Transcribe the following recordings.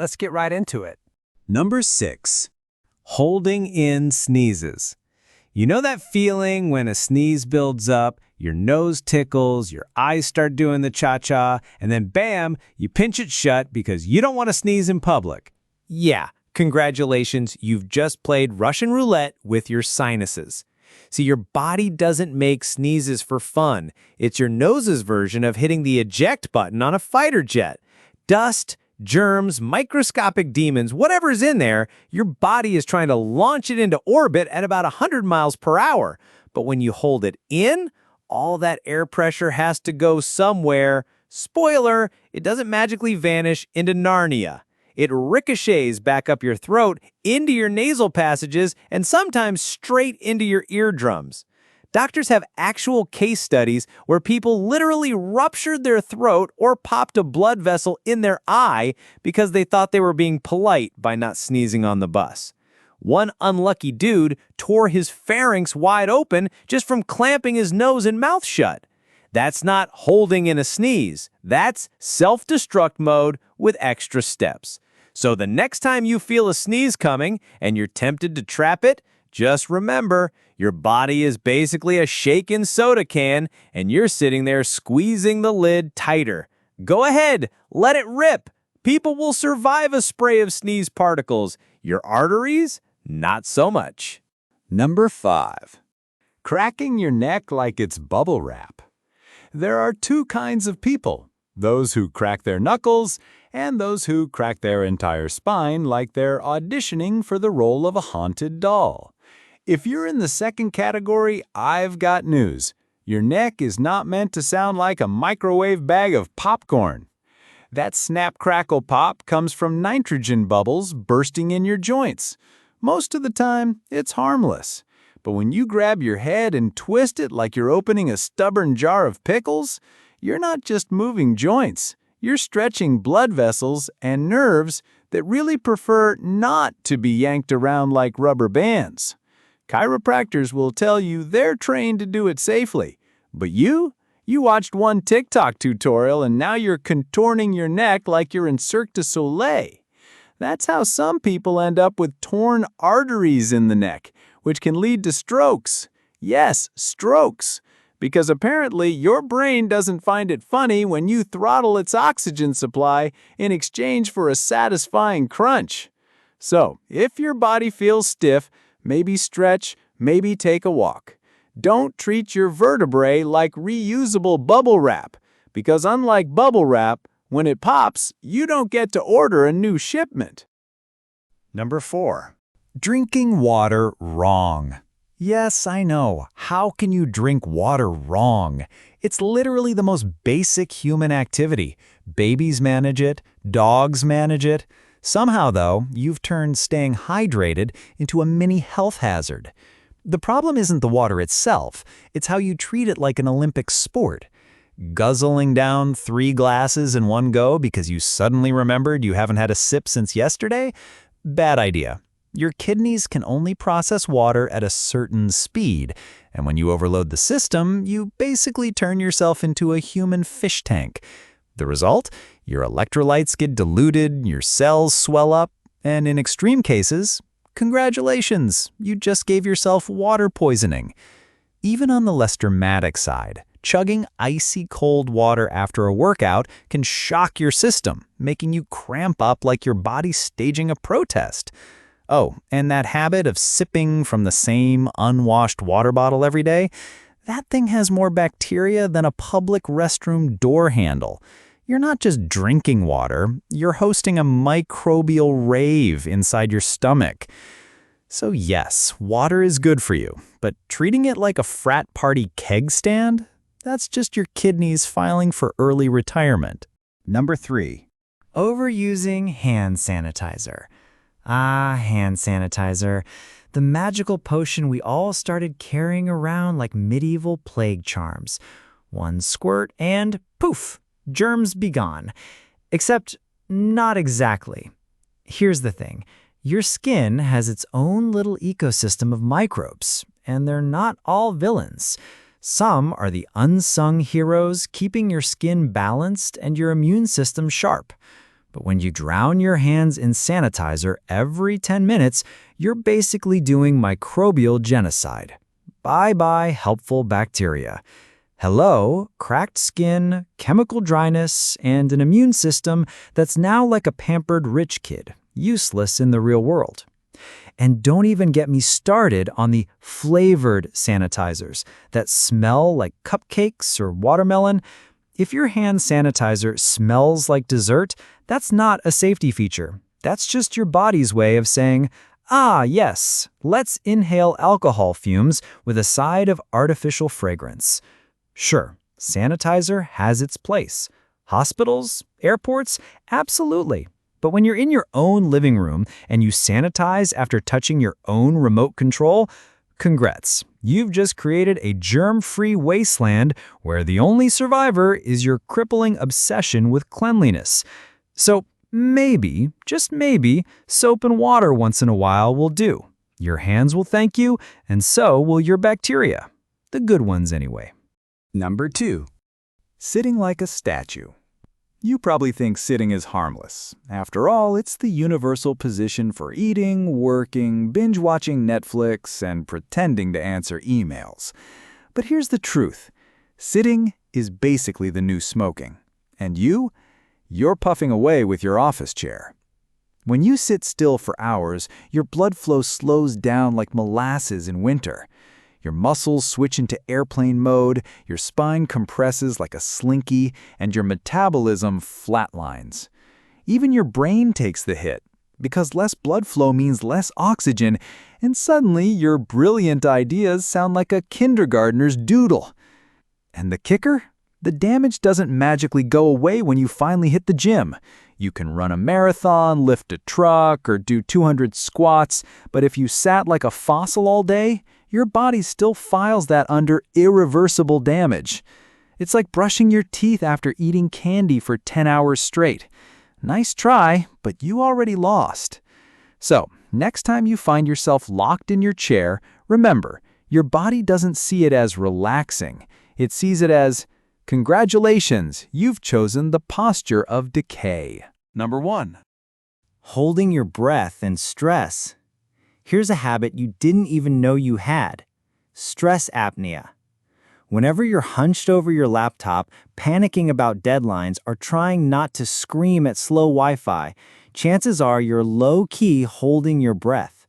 Let's get right into it. Number 6. Holding in sneezes. You know that feeling when a sneeze builds up, your nose tickles, your eyes start doing the cha-cha, and then bam, you pinch it shut because you don't want to sneeze in public. Yeah, congratulations, you've just played Russian roulette with your sinuses. See, your body doesn't make sneezes for fun. It's your nose's version of hitting the eject button on a fighter jet. Dust, germs, microscopic demons, whatever's in there, your body is trying to launch it into orbit at about 100 miles per hour. But when you hold it in, all that air pressure has to go somewhere. Spoiler, it doesn't magically vanish into Narnia. It ricochets back up your throat, into your nasal passages, and sometimes straight into your eardrums. Doctors have actual case studies where people literally ruptured their throat or popped a blood vessel in their eye because they thought they were being polite by not sneezing on the bus. One unlucky dude tore his pharynx wide open just from clamping his nose and mouth shut. That's not holding in a sneeze. That's self-destruct mode with extra steps. So the next time you feel a sneeze coming and you're tempted to trap it, just remember, your body is basically a shaken soda can and you're sitting there squeezing the lid tighter. Go ahead, let it rip. People will survive a spray of sneeze particles. Your arteries, not so much. Number 5. Cracking your neck like it's bubble wrap. There are two kinds of people, those who crack their knuckles and those who crack their entire spine like they're auditioning for the role of a haunted doll. If you're in the second category, I've got news. Your neck is not meant to sound like a microwave bag of popcorn. That snap crackle pop comes from nitrogen bubbles bursting in your joints. Most of the time, it's harmless. But when you grab your head and twist it like you're opening a stubborn jar of pickles, you're not just moving joints. You're stretching blood vessels and nerves that really prefer not to be yanked around like rubber bands. Chiropractors will tell you they're trained to do it safely. But you watched one TikTok tutorial and now you're contorting your neck like you're in Cirque du Soleil. That's how some people end up with torn arteries in the neck, which can lead to strokes. Yes, strokes. Because apparently your brain doesn't find it funny when you throttle its oxygen supply in exchange for a satisfying crunch. So, if your body feels stiff, maybe stretch, maybe take a walk. Don't treat your vertebrae like reusable bubble wrap, because unlike bubble wrap, when it pops, you don't get to order a new shipment. Number 4. Drinking water wrong. Yes, I know. How can you drink water wrong? It's literally the most basic human activity. Babies manage it, dogs manage it. Somehow, though, you've turned staying hydrated into a mini health hazard. The problem isn't the water itself, it's how you treat it like an Olympic sport. Guzzling down 3 glasses in one go because you suddenly remembered you haven't had a sip since yesterday? Bad idea. Your kidneys can only process water at a certain speed, and when you overload the system, you basically turn yourself into a human fish tank. The result? Your electrolytes get diluted, your cells swell up, and in extreme cases, congratulations, you just gave yourself water poisoning. Even on the less dramatic side, chugging icy cold water after a workout can shock your system, making you cramp up like your body's staging a protest. Oh, and that habit of sipping from the same unwashed water bottle every day, that thing has more bacteria than a public restroom door handle. You're not just drinking water, you're hosting a microbial rave inside your stomach. So yes, water is good for you, but treating it like a frat party keg stand? That's just your kidneys filing for early retirement. Number 3. Overusing hand sanitizer. Hand sanitizer. The magical potion we all started carrying around like medieval plague charms. One squirt and poof, germs be gone. Except not exactly. Here's the thing. Your skin has its own little ecosystem of microbes, and they're not all villains. Some are the unsung heroes keeping your skin balanced and your immune system sharp. But when you drown your hands in sanitizer every 10 minutes, you're basically doing microbial genocide. Bye-bye, helpful bacteria. Hello, cracked skin, chemical dryness, and an immune system that's now like a pampered rich kid, useless in the real world. And don't even get me started on the flavored sanitizers that smell like cupcakes or watermelon. If your hand sanitizer smells like dessert, that's not a safety feature. That's just your body's way of saying, ah, yes, let's inhale alcohol fumes with a side of artificial fragrance. Sure, sanitizer has its place. Hospitals, airports, absolutely. But when you're in your own living room and you sanitize after touching your own remote control, congrats. You've just created a germ-free wasteland where the only survivor is your crippling obsession with cleanliness. So maybe, just maybe, soap and water once in a while will do. Your hands will thank you, and so will your bacteria. The good ones anyway. Number 2. Sitting like a statue. You probably think sitting is harmless. After all, it's the universal position for eating, working, binge-watching Netflix, and pretending to answer emails. But here's the truth. Sitting is basically the new smoking. And you're puffing away with your office chair. When you sit still for hours, your blood flow slows down like molasses in winter. Your muscles switch into airplane mode, your spine compresses like a slinky, and your metabolism flatlines. Even your brain takes the hit, because less blood flow means less oxygen, and suddenly your brilliant ideas sound like a kindergartner's doodle. And the kicker? The damage doesn't magically go away when you finally hit the gym. You can run a marathon, lift a truck, or do 200 squats, but if you sat like a fossil all day, your body still files that under irreversible damage. It's like brushing your teeth after eating candy for 10 hours straight. Nice try, but you already lost. So, next time you find yourself locked in your chair, remember, your body doesn't see it as relaxing. It sees it as, congratulations, you've chosen the posture of decay. Number 1. Holding your breath in stress. Here's a habit you didn't even know you had. Stress apnea. Whenever you're hunched over your laptop, panicking about deadlines, or trying not to scream at slow Wi-Fi, chances are you're low-key holding your breath.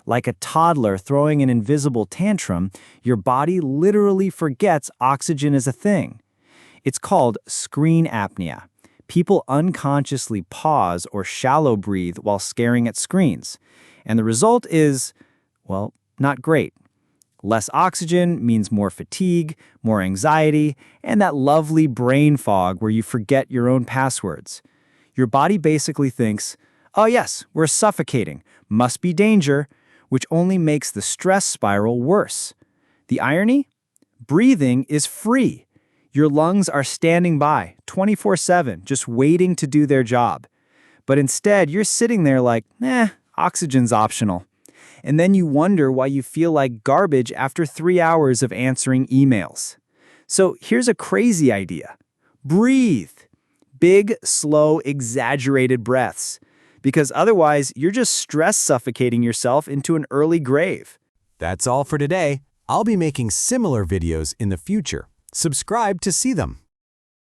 Like a toddler throwing an invisible tantrum, your body literally forgets oxygen is a thing. It's called screen apnea. People unconsciously pause or shallow breathe while staring at screens. And the result is, well, not great. Less oxygen means more fatigue, more anxiety, and that lovely brain fog where you forget your own passwords. Your body basically thinks, oh yes, we're suffocating, must be danger, which only makes the stress spiral worse. The irony? Breathing is free. Your lungs are standing by 24/7, just waiting to do their job. But instead, you're sitting there like, oxygen's optional. And then you wonder why you feel like garbage after 3 hours of answering emails. So here's a crazy idea. Breathe. Big, slow, exaggerated breaths. Because otherwise, you're just stress suffocating yourself into an early grave. That's all for today. I'll be making similar videos in the future. Subscribe to see them.